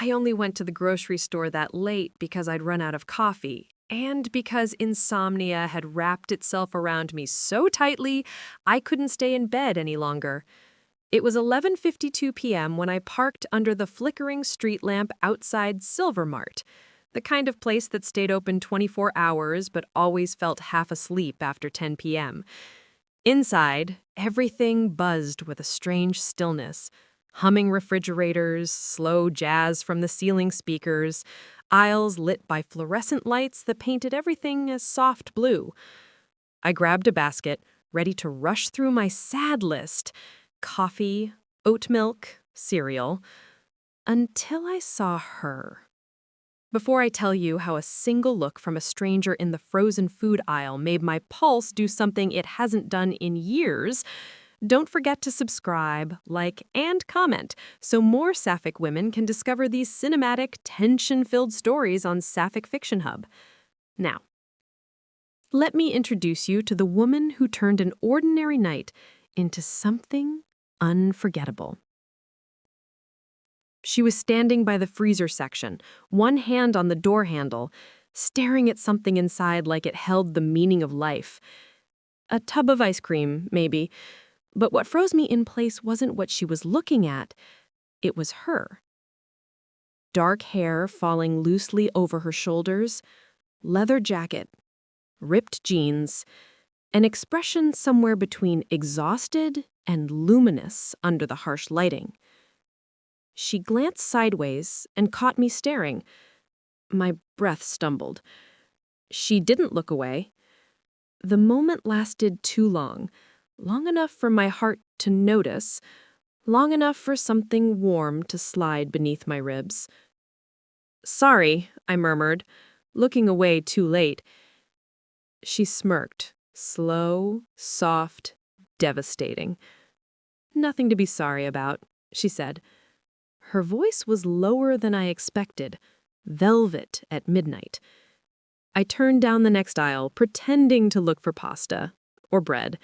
I only went to the grocery store that late because I'd run out of coffee, and because insomnia had wrapped itself around me so tightly I couldn't stay in bed any longer. It was 11:52 p.m. when I parked under the flickering street lamp outside Silver Mart, the kind of place that stayed open 24 hours but always felt half asleep after 10 p.m. Inside, everything buzzed with a strange stillness. Humming refrigerators, slow jazz from the ceiling speakers, aisles lit by fluorescent lights that painted everything a soft blue. I grabbed a basket, ready to rush through my sad list: coffee, oat milk, cereal, until I saw her. Before I tell you how a single look from a stranger in the frozen food aisle made my pulse do something it hasn't done in years, don't forget to subscribe, like, and comment so more Sapphic women can discover these cinematic, tension-filled stories on Sapphic Fiction Hub. Now, let me introduce you to the woman who turned an ordinary night into something unforgettable. She was standing by the freezer section, one hand on the door handle, staring at something inside like it held the meaning of life. A tub of ice cream, maybe. But what froze me in place wasn't what she was looking at. It was her. Dark hair falling loosely over her shoulders, leather jacket, ripped jeans, an expression somewhere between exhausted and luminous under the harsh lighting. She glanced sideways and caught me staring. My breath stumbled. She didn't look away. The moment lasted too long. Long enough for my heart to notice, long enough for something warm to slide beneath my ribs. "Sorry," I murmured, looking away too late. She smirked, slow, soft, devastating. "Nothing to be sorry about," she said. Her voice was lower than I expected, velvet at midnight. I turned down the next aisle, pretending to look for pasta, or bread,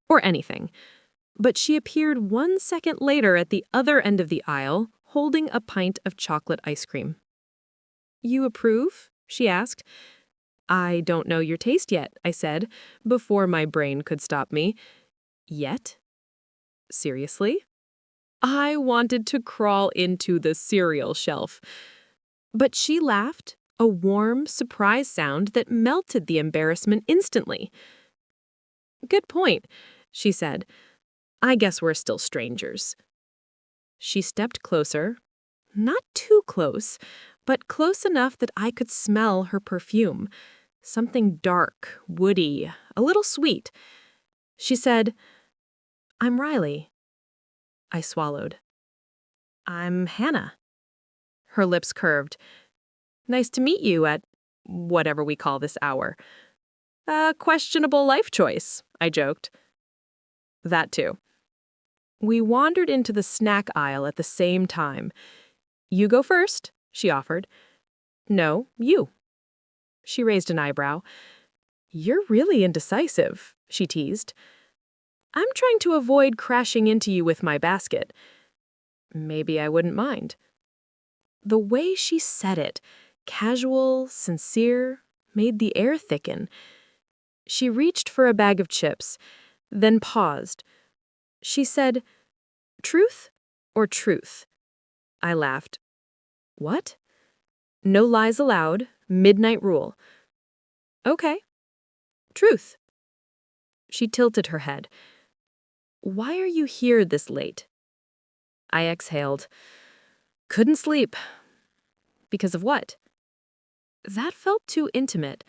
or anything. But she appeared 1 second later at the other end of the aisle, holding a pint of chocolate ice cream. "You approve?" she asked. "I don't know your taste yet," I said, before my brain could stop me. "Yet? Seriously?" I wanted to crawl into the cereal shelf. But she laughed, a warm, surprise sound that melted the embarrassment instantly. "Good point," she said. "I guess we're still strangers." She stepped closer, not too close, but close enough that I could smell her perfume. Something dark, woody, a little sweet. She said, "I'm Riley." I swallowed. "I'm Hannah." Her lips curved. "Nice to meet you at whatever we call this hour." "A questionable life choice," I joked. "That too." We wandered into the snack aisle at the same time. "You go first," she offered. "No, you." She raised an eyebrow. "You're really indecisive," she teased. "I'm trying to avoid crashing into you with my basket." "Maybe I wouldn't mind." The way she said it, casual, sincere, made the air thicken. She reached for a bag of chips, then paused. She said, "Truth or truth?" I laughed. "What?" "No lies allowed. Midnight rule." "Okay. Truth." She tilted her head. "Why are you here this late?" I exhaled. "Couldn't sleep." "Because of what?" That felt too intimate,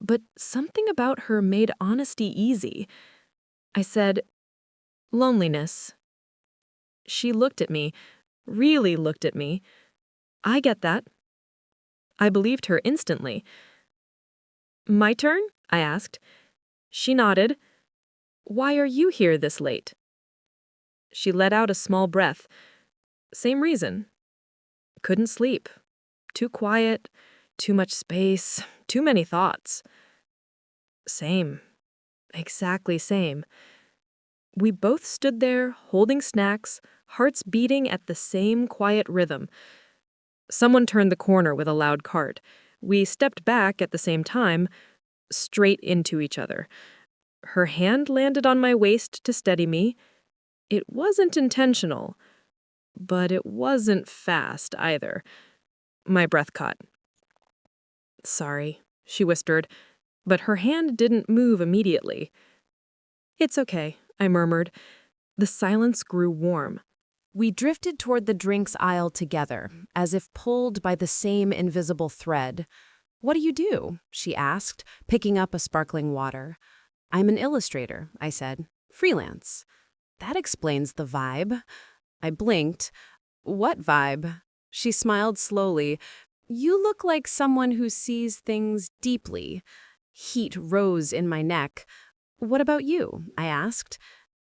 but something about her made honesty easy. I said, "Loneliness." She looked at me, really looked at me. "I get that." I believed her instantly. "My turn?" I asked. She nodded. "Why are you here this late?" She let out a small breath. "Same reason. Couldn't sleep. Too quiet, too much space, too many thoughts." "Same. Exactly same." We both stood there, holding snacks, hearts beating at the same quiet rhythm. Someone turned the corner with a loud cart. We stepped back at the same time, straight into each other. Her hand landed on my waist to steady me. It wasn't intentional, but it wasn't fast either. My breath caught. "Sorry," she whispered, but her hand didn't move immediately. "It's okay," I murmured. The silence grew warm. We drifted toward the drinks aisle together, as if pulled by the same invisible thread. "What do you do?" she asked, picking up a sparkling water. "I'm an illustrator," I said. "Freelance." "That explains the vibe." I blinked. "What vibe?" She smiled slowly. "You look like someone who sees things deeply." Heat rose in my neck. "What about you?" I asked.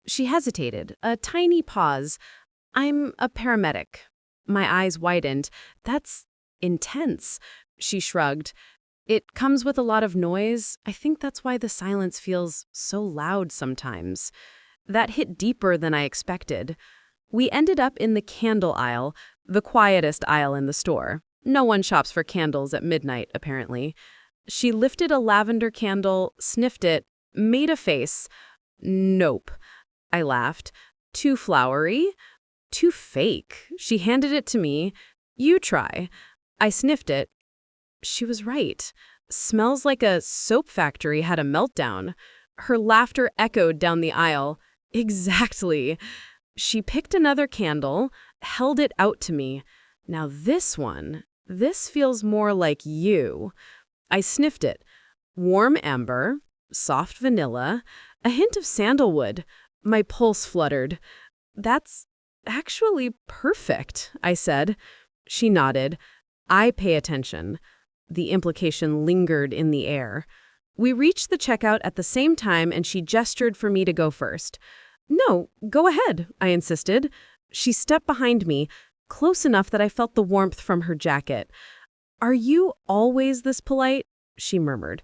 She hesitated, a tiny pause. "I'm a paramedic." My eyes widened. "That's intense." She shrugged. "It comes with a lot of noise. I think that's why the silence feels so loud sometimes." That hit deeper than I expected. We ended up in the candle aisle, the quietest aisle in the store. No one shops for candles at midnight, apparently. She lifted a lavender candle, sniffed it, made a face. "Nope." I laughed. "Too flowery?" "Too fake." She handed it to me. "You try." I sniffed it. She was right. "Smells like a soap factory had a meltdown." Her laughter echoed down the aisle. "Exactly." She picked another candle, held it out to me. "Now this feels more like you." I sniffed it. Warm amber, soft vanilla, a hint of sandalwood. My pulse fluttered. "That's actually perfect," I said. She nodded. "I pay attention." The implication lingered in the air. We reached the checkout at the same time, and she gestured for me to go first. "No, go ahead," I insisted. She stepped behind me, close enough that I felt the warmth from her jacket. "Are you always this polite?" she murmured.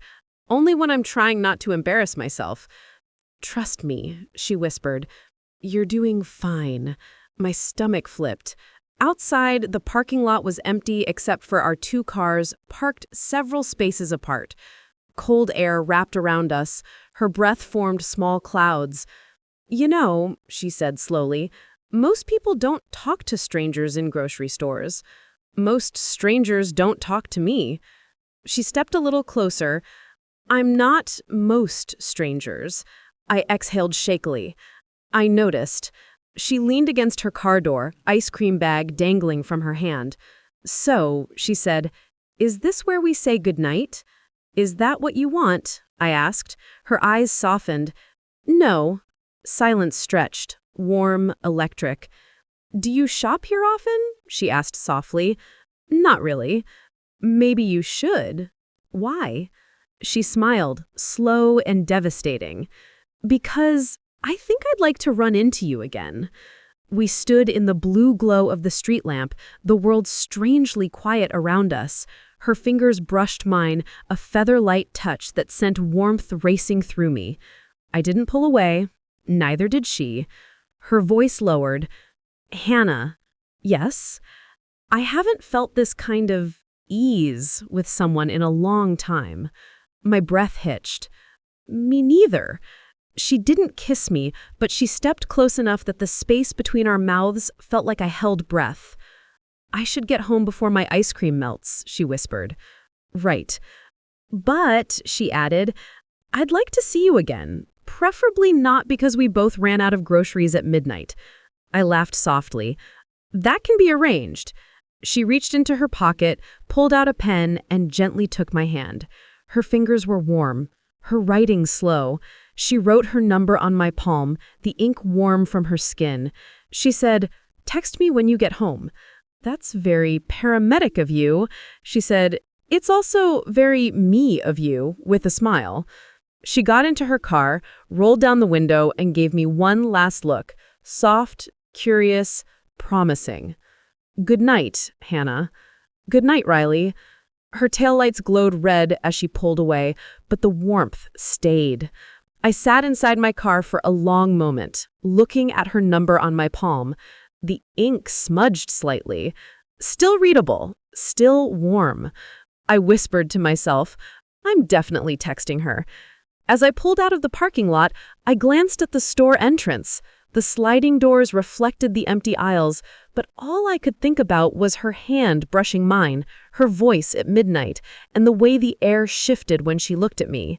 "Only when I'm trying not to embarrass myself." "Trust me," she whispered. "You're doing fine." My stomach flipped. Outside, the parking lot was empty except for our two cars, parked several spaces apart. Cold air wrapped around us. Her breath formed small clouds. "You know," she said slowly, "most people don't talk to strangers in grocery stores. Most strangers don't talk to me." She stepped a little closer. "I'm not most strangers." I exhaled shakily. I noticed. She leaned against her car door, ice cream bag dangling from her hand. "So," she said, "is this where we say goodnight?" "Is that what you want?" I asked. Her eyes softened. "No." Silence stretched, warm, electric. "Do you shop here often?" she asked softly. "Not really." "Maybe you should." "Why?" She smiled, slow and devastating. "Because I think I'd like to run into you again." We stood in the blue glow of the street lamp, the world strangely quiet around us. Her fingers brushed mine, a feather-light touch that sent warmth racing through me. I didn't pull away. Neither did she. Her voice lowered. "Hannah." "Yes?" "I haven't felt this kind of ease with someone in a long time." My breath hitched. "Me neither." She didn't kiss me, but she stepped close enough that the space between our mouths felt like I held breath. "I should get home before my ice cream melts," she whispered. "Right." "But," she added, "I'd like to see you again, preferably not because we both ran out of groceries at midnight." I laughed softly. "That can be arranged." She reached into her pocket, pulled out a pen, and gently took my hand. Her fingers were warm, her writing slow. She wrote her number on my palm, the ink warm from her skin. She said, "Text me when you get home." "That's very paramedic of you," she said. "It's also very me of you," with a smile. She got into her car, rolled down the window, and gave me one last look, soft, curious, promising. "Good night, Hannah." "Good night, Riley." Her taillights glowed red as she pulled away, but the warmth stayed. I sat inside my car for a long moment, looking at her number on my palm. The ink smudged slightly. Still readable, still warm. I whispered to myself, I'm definitely texting her. As I pulled out of the parking lot, I glanced at the store entrance. The sliding doors reflected the empty aisles, but all I could think about was her hand brushing mine, her voice at midnight, and the way the air shifted when she looked at me.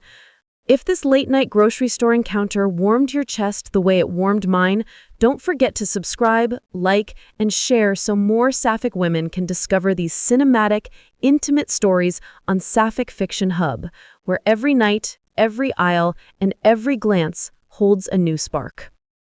If this late-night grocery store encounter warmed your chest the way it warmed mine, don't forget to subscribe, like, and share so more Sapphic women can discover these cinematic, intimate stories on Sapphic Fiction Hub, where every night, every aisle, and every glance holds a new spark.